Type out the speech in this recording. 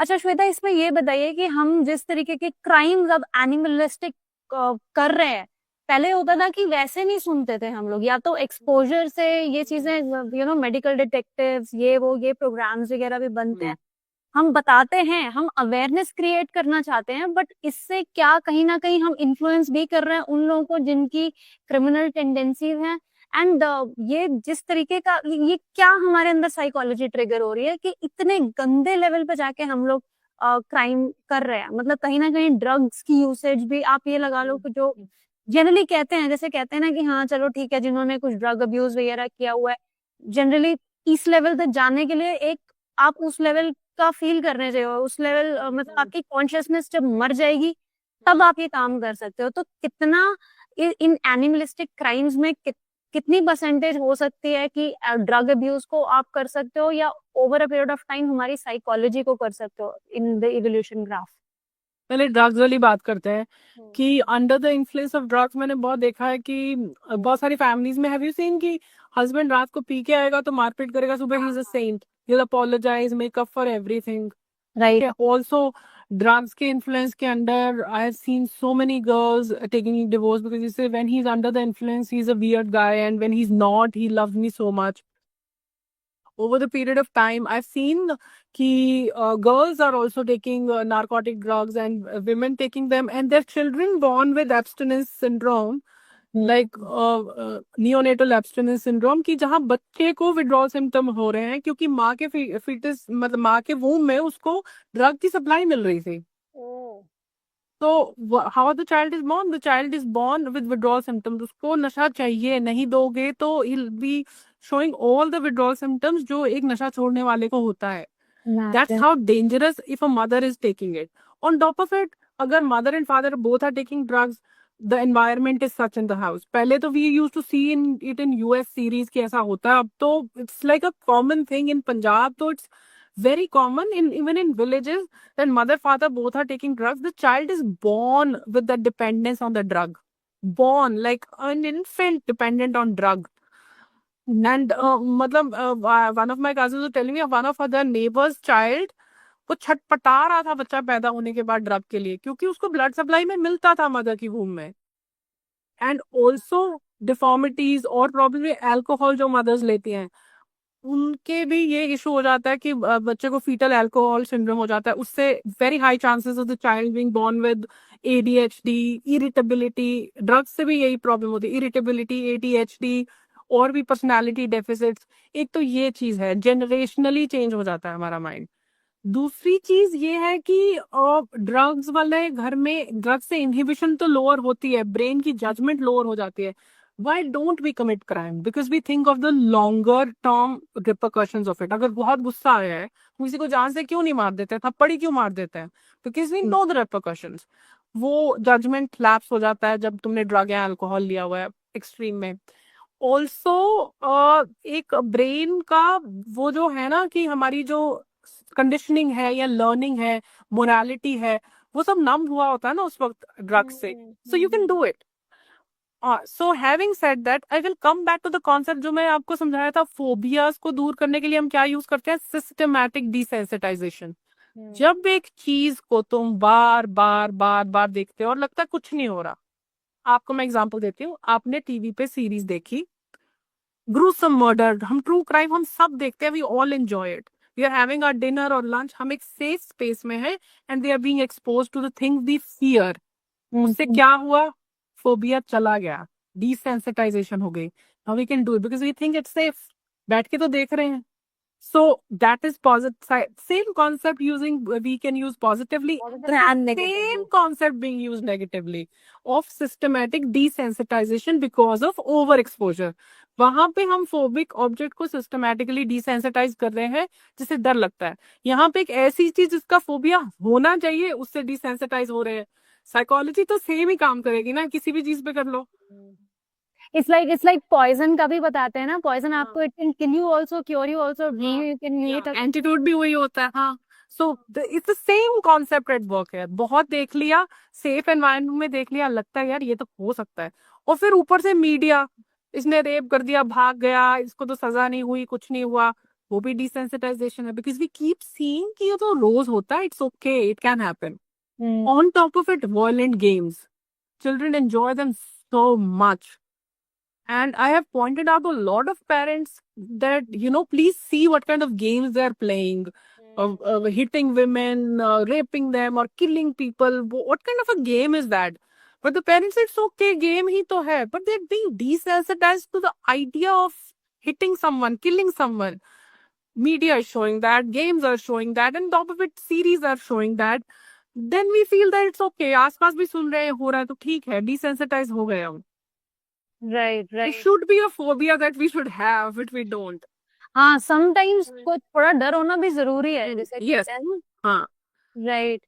अच्छा श्वेता, इसमें ये बताइए कि हम जिस तरीके के क्राइम्स अब एनिमलिस्टिक कर रहे हैं, पहले होता था कि वैसे नहीं सुनते थे हम लोग, या तो एक्सपोजर से ये चीजें, मेडिकल डिटेक्टिव्स, ये प्रोग्राम्स वगैरह भी बनते हैं, हम बताते हैं, हम अवेयरनेस क्रिएट करना चाहते हैं, बट इससे क्या कहीं ना कहीं हम इन्फ्लुएंस भी कर रहे हैं उन लोगों को जिनकी क्रिमिनल टेंडेंसीज हैं। एंड ये जिस तरीके का, ये क्या हमारे अंदर साइकोलॉजी ट्रिगर हो रही है कि इतने गंदे लेवल पे जाके हम लोग क्राइम कर रहे हैं। मतलब कहीं ना कहीं ड्रग्स की यूसेज भी आप ये लगा लो कि जो जनरली कहते हैं, जैसे कहते हैं ना कि हाँ चलो ठीक है, जिन्होंने कुछ ड्रग अब्यूज वगैरह किया हुआ है, जनरली इस लेवल तक जाने के लिए एक, आप उस लेवल का फील करने चाहिए, उस लेवल, मतलब आपकी कॉन्शियसनेस जब मर जाएगी तब आप ये काम कर सकते हो। तो कितना इन एनिमलिस्टिक क्राइम्स में कितनी परसेंटेज हो सकती है कि ड्रग अब्यूज को आप कर सकते हो, या over a period of time हमारी साइकोलॉजी को कर सकते हो इन द इवोल्यूशन ग्राफ? पहले ड्रग्स वाली बात करते हैं कि under the influence of drugs मैंने बहुत देखा है कि बहुत सारी फैमिलीज में हैव यू सीन कि हस्बैंड रात को पी के आएगा तो मारपीट करेगा, सुबह he is a saint, he will apologise, make up for everything. Right. Also drugs के इन्फ्लुएंस के under I have seen so many girls taking divorce because जैसे when he is under the influence he is a weird guy and when he is not he loves me so much. Over the period of time, I've seen कि girls are also taking narcotic drugs and women taking them, and their children born with abstinence syndrome, like neonatal abstinence syndrome, कि जहाँ बच्चे को withdrawal symptom हो रहे हैं क्योंकि माँ के fetus मतलब माँ के womb में उसको ड्रग की सप्लाई मिल रही थी. तो how the child is born? The child is born with withdrawal symptoms. उसको नशा चाहिए, नहीं दोगे तो he'll be showing all the withdrawal symptoms जो एक नशा छोड़ने वाले को होता है. That's how dangerous if a mother is taking it. On top of it, अगर mother and father both are taking drugs, the environment is such in the house. पहले तो we used to see it in US series कि ऐसा होता है. अब तो it's like a common thing in Punjab. तो it's very common in even in villages that mother father both are taking drugs. The child is born with the dependence on the drug, born like an infant dependent on drug. And मतलब one of my cousins was telling me one of other neighbor's child वो छटपटा रहा था बच्चा पैदा होने के बाद ड्रग के लिए क्योंकि उसको ब्लड सप्लाई में मिलता था मदर की वूम में. एंड ऑल्सो डिफॉर्मिटीज और प्रॉब्लम अल्कोहल जो मदर्स लेती हैं उनके भी ये इशू हो जाता है कि बच्चे को फीटल अल्कोहल सिंड्रोम हो जाता है. उससे very high chances of the child being born with ADHD, irritability. Drugs से भी यही प्रॉब्लम होती है, इरिटेबिलिटी, एडीएचडी और भी पर्सनालिटी डेफिसिट्स. एक तो ये चीज है, जनरेशनली चेंज हो जाता है हमारा माइंड. दूसरी चीज ये है कि ड्रग्स वाले घर में ड्रग्स से इनहिबिशन तो लोअर होती है, ब्रेन की जजमेंट लोअर हो जाती है. Why don't we commit crime? Because we think of the longer term repercussions of it. अगर बहुत गुस्सा आया है तो किसी को जान से क्यों नहीं मार देते, थप्पड़ ही क्यों मार देते हैं? Because we know the repercussions. वो जजमेंट लैप्स हो जाता है जब तुमने ड्रग या अल्कोहल लिया हुआ है एक्सट्रीम में. ऑल्सो एक ब्रेन का वो जो है ना कि हमारी जो कंडीशनिंग है या लर्निंग है, मोरालिटी है, वो सब नम हुआ होता है ना उस वक्त ड्रग्स से. So you can do it. So having said that I will come back to the concept जो मैं आपको समझाया था. फोबियाज को दूर करने के लिए हम क्या यूज करते हैं? Systematic desensitization. जब एक चीज को तुम बार बार बार बार देखते हो और लगता है कुछ नहीं हो रहा. आपको मैं एग्जांपल देती हूँ. आपने टीवी पे सीरीज देखी, ग्रूसम मर्डर, हम ट्रू क्राइम हम सब देखते हैं, we all enjoy it. We are having our dinner और लंच, हम एक सेफ स्पेस में हैं and they are being expose to the things we fear. उससे क्या हुआ? फोबिया चला गया, डिसेंसिटाइजेशन हो गई. Now we can do it because we think it's safe. बैठ के तो देख रहे हैं. So that is positive. Same concept using we can use positively. and negatively. Same concept being used negatively of systematic desensitization because of overexposure. वहां पे हम phobic object को सिस्टमैटिकली डिसेंसिटाइज कर रहे हैं जिससे डर लगता है. यहाँ पे एक ऐसी चीज जिसका फोबिया होना चाहिए उससे डिसेंसिटाइज हो रहे हैं. साइकोलॉजी तो सेम ही काम करेगी ना, किसी भी चीज पे कर लो. इट्स लाइक पॉइजन का भी बताते हैं ना, पॉइजन आपको, it can kill you also, cure you also, you can eat. Attitude भी वही होता है. हाँ. So it's the same concept at work है. बहुत देख लिया, सेफ एनवायरनमेंट में देख लिया, लगता है यार ये तो हो सकता है, और फिर ऊपर से मीडिया, इसने रेप कर दिया, भाग गया, इसको तो सजा नहीं हुई, कुछ नहीं हुआ. वो भी desensitization है, because we keep seeing कि ये तो रोज होता है, it's okay, it can happen. On top of it, violent games. Children enjoy them so much. And I have pointed out a lot of parents that, please see what kind of games they're playing. Hitting women, raping them, or killing people. What kind of a game is that? But the parents say, it's okay, game hi to hai. But they're being desensitized to the idea of hitting someone, killing someone. Media is showing that, games are showing that, and top of it, series are showing that. Then we feel that it's okay. आसपास भी सुन रहे हैं, हो रहा है तो ठीक है, desensitize हो गए हम. Right, It right. should be a phobia that we should have, which we don't. हाँ, sometimes कुछ थोड़ा डर होना भी जरूरी है, जैसे Yes. हाँ. right.